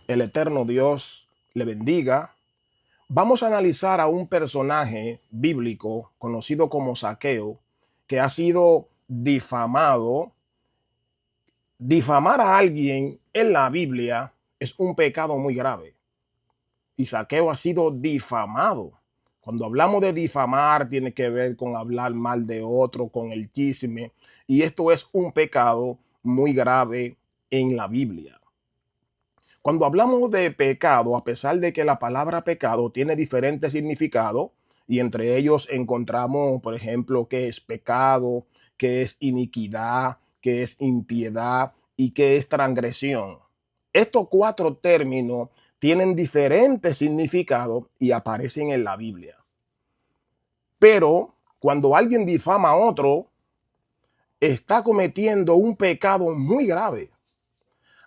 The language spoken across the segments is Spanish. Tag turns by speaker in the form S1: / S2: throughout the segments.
S1: el eterno Dios le bendiga. Vamos a analizar a un personaje bíblico conocido como Zaqueo, que ha sido difamado. Difamar a alguien en la Biblia es un pecado muy grave. Y Zaqueo ha sido difamado. Cuando hablamos de difamar, tiene que ver con hablar mal de otro, con el chisme. Y esto es un pecado muy grave en la Biblia. Cuando hablamos de pecado, a pesar de que la palabra pecado tiene diferentes significados, y entre ellos encontramos, por ejemplo, qué es pecado, qué es iniquidad, qué es impiedad y qué es transgresión. Estos cuatro términos tienen diferentes significados y aparecen en la Biblia. Pero cuando alguien difama a otro, está cometiendo un pecado muy grave.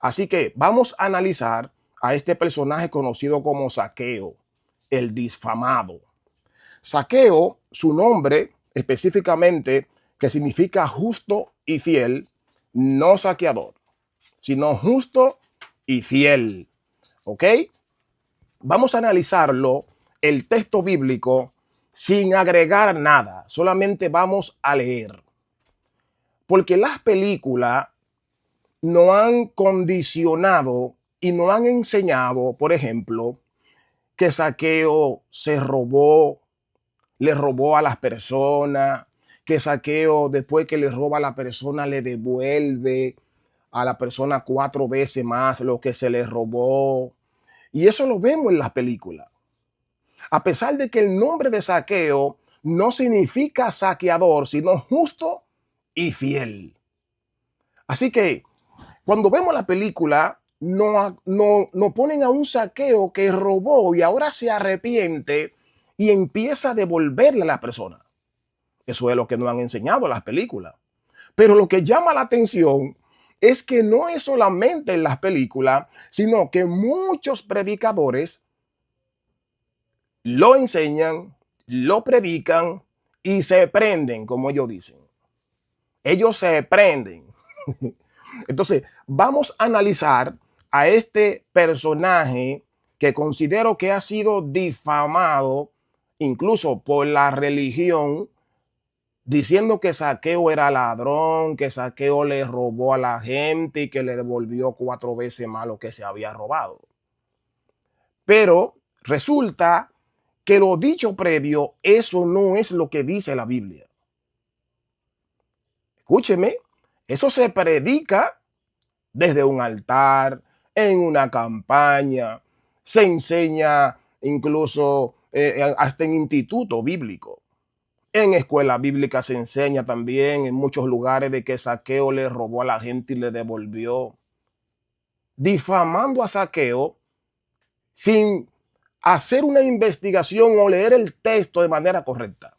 S1: Así que vamos a analizar a este personaje conocido como Zaqueo, el difamado. Zaqueo, su nombre específicamente, que significa justo y fiel, no saqueador, sino justo y fiel. ¿Ok? Vamos a analizarlo, el texto bíblico, sin agregar nada, solamente vamos a leer. Porque las películas no han condicionado y no han enseñado, por ejemplo, que Zaqueo le robó a las personas, que Zaqueo después que le roba a la persona le devuelve a la persona 4 veces más lo que se le robó. Y eso lo vemos en las películas. A pesar de que el nombre de Zaqueo no significa saqueador, sino justo y fiel. Así que cuando vemos la película, no ponen a un Zaqueo que robó y ahora se arrepiente y empieza a devolverle a la persona. Eso es lo que nos han enseñado las películas. Pero lo que llama la atención es que no es solamente en las películas, sino que muchos predicadores lo enseñan, lo predican y se prenden, como ellos dicen. Ellos se prenden. Entonces, vamos a analizar a este personaje que considero que ha sido difamado incluso por la religión, diciendo que Zaqueo era ladrón, que Zaqueo le robó a la gente y que le devolvió 4 veces más lo que se había robado. Pero resulta que lo dicho previo, eso no es lo que dice la Biblia. Escúcheme, eso se predica desde un altar, en una campaña, se enseña incluso hasta en instituto bíblico. En escuela bíblica se enseña también en muchos lugares de que Zaqueo le robó a la gente y le devolvió, difamando a Zaqueo sin hacer una investigación o leer el texto de manera correcta.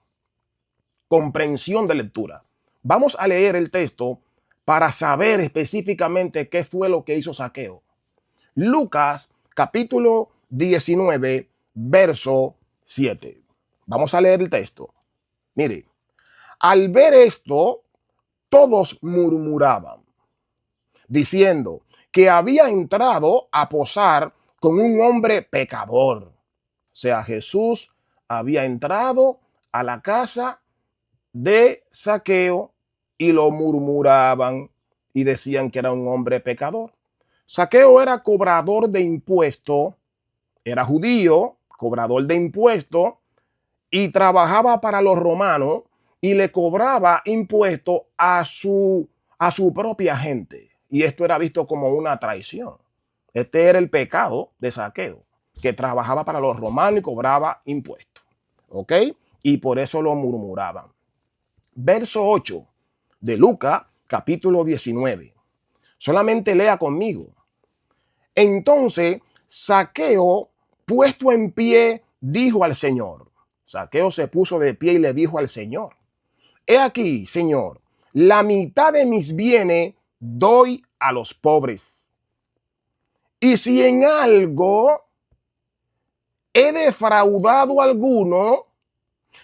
S1: Comprensión de lectura. Vamos a leer el texto para saber específicamente qué fue lo que hizo Zaqueo. Lucas capítulo 19, verso 7. Vamos a leer el texto. Mire, al ver esto, todos murmuraban, diciendo que había entrado a posar con un hombre pecador. O sea, Jesús había entrado a la casa de Zaqueo y lo murmuraban y decían que era un hombre pecador. Zaqueo era cobrador de impuestos, era judío, cobrador de impuestos y trabajaba para los romanos y le cobraba impuestos a su propia gente. Y esto era visto como una traición. Este era el pecado de Zaqueo, que trabajaba para los romanos y cobraba impuestos. ¿Ok? Y por eso lo murmuraban. Verso 8 de Lucas, capítulo 19. Solamente lea conmigo. Entonces, Zaqueo, puesto en pie, dijo al Señor. Zaqueo se puso de pie y le dijo al Señor: He aquí, Señor, la mitad de mis bienes doy a los pobres. Y si en algo he defraudado a alguno,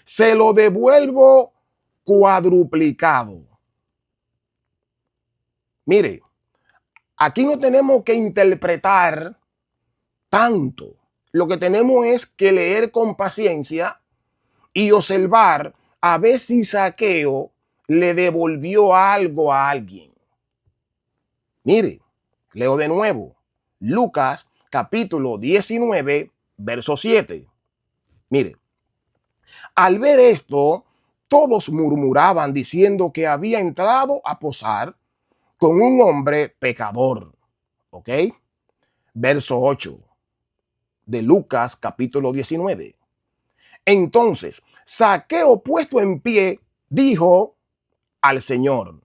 S1: se lo devuelvo cuadruplicado. Mire, aquí no tenemos que interpretar tanto, lo que tenemos es que leer con paciencia y observar a ver si Zaqueo le devolvió algo a alguien. Mire, leo de nuevo. Lucas capítulo 19, verso 7. Mire, al ver esto, todos murmuraban diciendo que había entrado a posar con un hombre pecador. ¿Ok? Verso 8 de Lucas capítulo 19. Entonces, Zaqueo, puesto en pie, dijo al Señor: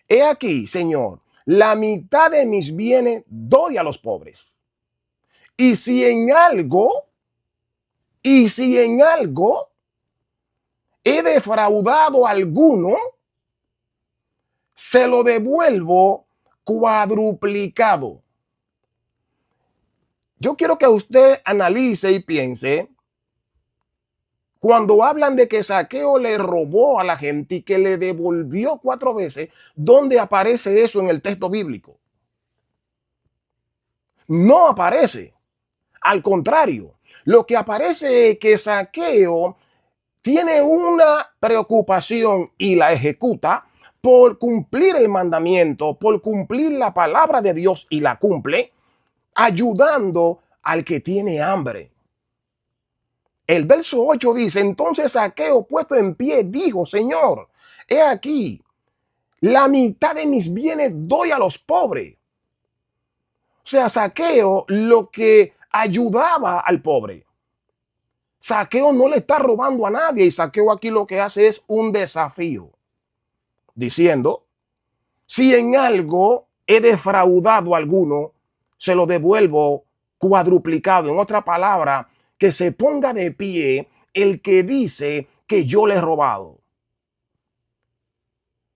S1: he aquí, Señor, la mitad de mis bienes doy a los pobres. Y si en algo, he defraudado a alguno, se lo devuelvo cuadruplicado. Yo quiero que usted analice y piense, cuando hablan de que Zaqueo le robó a la gente y que le devolvió 4 veces, ¿dónde aparece eso en el texto bíblico? No aparece. Al contrario, lo que aparece es que Zaqueo tiene una preocupación y la ejecuta por cumplir el mandamiento, por cumplir la palabra de Dios y la cumple, ayudando al que tiene hambre. El verso 8 dice: entonces Zaqueo, puesto en pie, dijo: Señor, he aquí, la mitad de mis bienes doy a los pobres. O sea, Zaqueo lo que ayudaba al pobre. Zaqueo no le está robando a nadie, y Zaqueo aquí lo que hace es un desafío, diciendo: si en algo he defraudado a alguno, se lo devuelvo cuadruplicado. En otra palabra, que se ponga de pie el que dice que yo le he robado.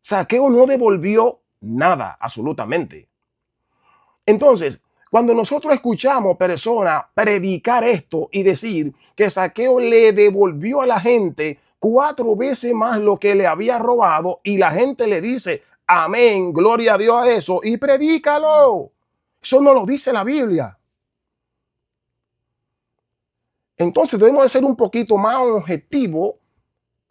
S1: Zaqueo no devolvió nada, absolutamente. Entonces, cuando nosotros escuchamos personas predicar esto y decir que Zaqueo le devolvió a la gente 4 veces más lo que le había robado, y la gente le dice: amén, gloria a Dios a eso, y predícalo. Eso no lo dice la Biblia. Entonces debemos de ser un poquito más objetivos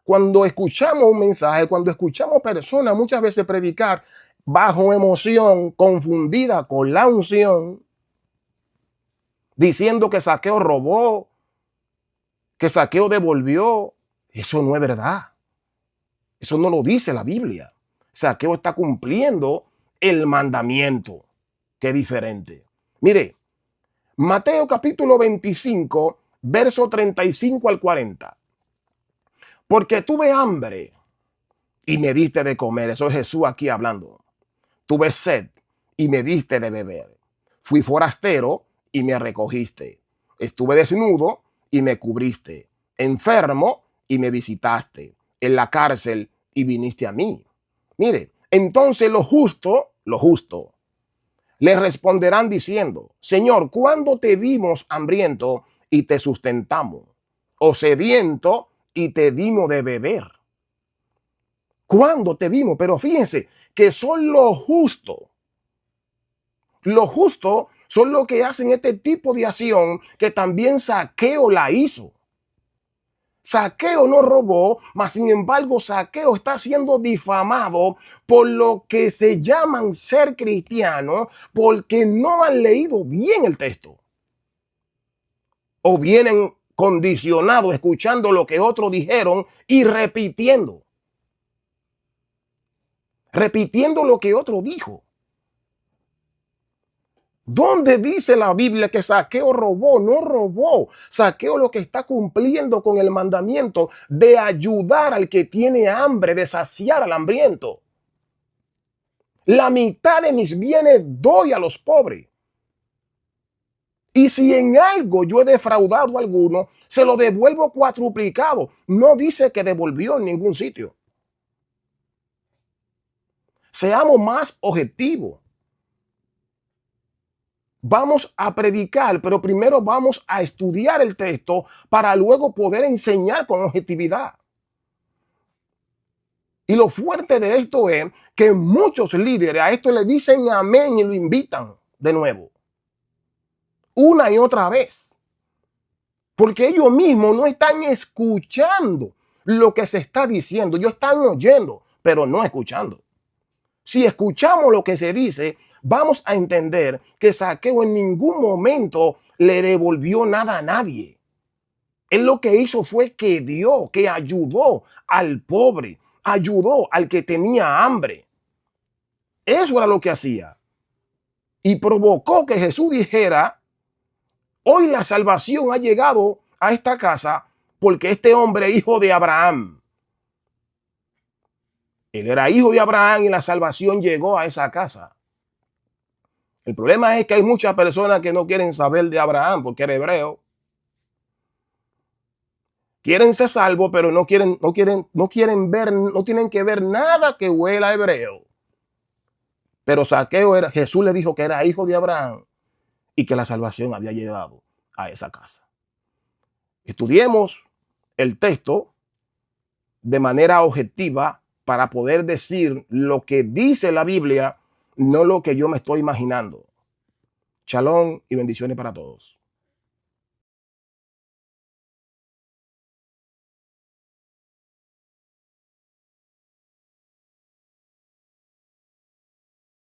S1: cuando escuchamos un mensaje, cuando escuchamos personas muchas veces predicar bajo emoción, confundida con la unción, diciendo que Zaqueo robó, que Zaqueo devolvió. Eso no es verdad. Eso no lo dice la Biblia. Zaqueo está cumpliendo el mandamiento, que es diferente. Mire, Mateo capítulo 25, verso 35 al 40. Porque tuve hambre y me diste de comer. Eso es Jesús aquí hablando. Tuve sed y me diste de beber. Fui forastero y me recogiste. Estuve desnudo y me cubriste. Enfermo y me visitaste. En la cárcel y viniste a mí. Mire, entonces los justos, le responderán diciendo: Señor, ¿cuándo te vimos hambriento y te sustentamos? O sediento y te dimos de beber. ¿Cuándo te vimos? Pero fíjense que son los justos. Los justos son los que hacen este tipo de acción que también Zaqueo la hizo. Zaqueo no robó, mas sin embargo Zaqueo está siendo difamado por lo que se llaman ser cristianos, porque no han leído bien el texto. O vienen condicionados escuchando lo que otros dijeron y repitiendo lo que otro dijo. ¿Dónde dice la Biblia que Zaqueo robó? No robó. Zaqueo lo que está cumpliendo con el mandamiento de ayudar al que tiene hambre, de saciar al hambriento. La mitad de mis bienes doy a los pobres. Y si en algo yo he defraudado a alguno, se lo devuelvo cuadruplicado. No dice que devolvió en ningún sitio. Seamos más objetivos. Vamos a predicar, pero primero vamos a estudiar el texto para luego poder enseñar con objetividad. Y lo fuerte de esto es que muchos líderes a esto le dicen amén y lo invitan de nuevo. una y otra vez. Porque ellos mismos no están escuchando lo que se está diciendo. Ellos están oyendo, pero no escuchando. Si escuchamos lo que se dice, vamos a entender que Zaqueo en ningún momento le devolvió nada a nadie. Él lo que hizo fue que dio, que ayudó al pobre, ayudó al que tenía hambre. Eso era lo que hacía. Y provocó que Jesús dijera, hoy la salvación ha llegado a esta casa porque este hombre es hijo de Abraham. Él era hijo de Abraham y la salvación llegó a esa casa. El problema es que hay muchas personas que no quieren saber de Abraham porque era hebreo. Quieren ser salvos, pero no quieren ver, no tienen que ver nada que huela a hebreo. Pero Zaqueo era, Jesús le dijo que era hijo de Abraham y que la salvación había llegado a esa casa. Estudiemos el texto de manera objetiva para poder decir lo que dice la Biblia, no lo que yo me estoy imaginando. Shalom y bendiciones para todos.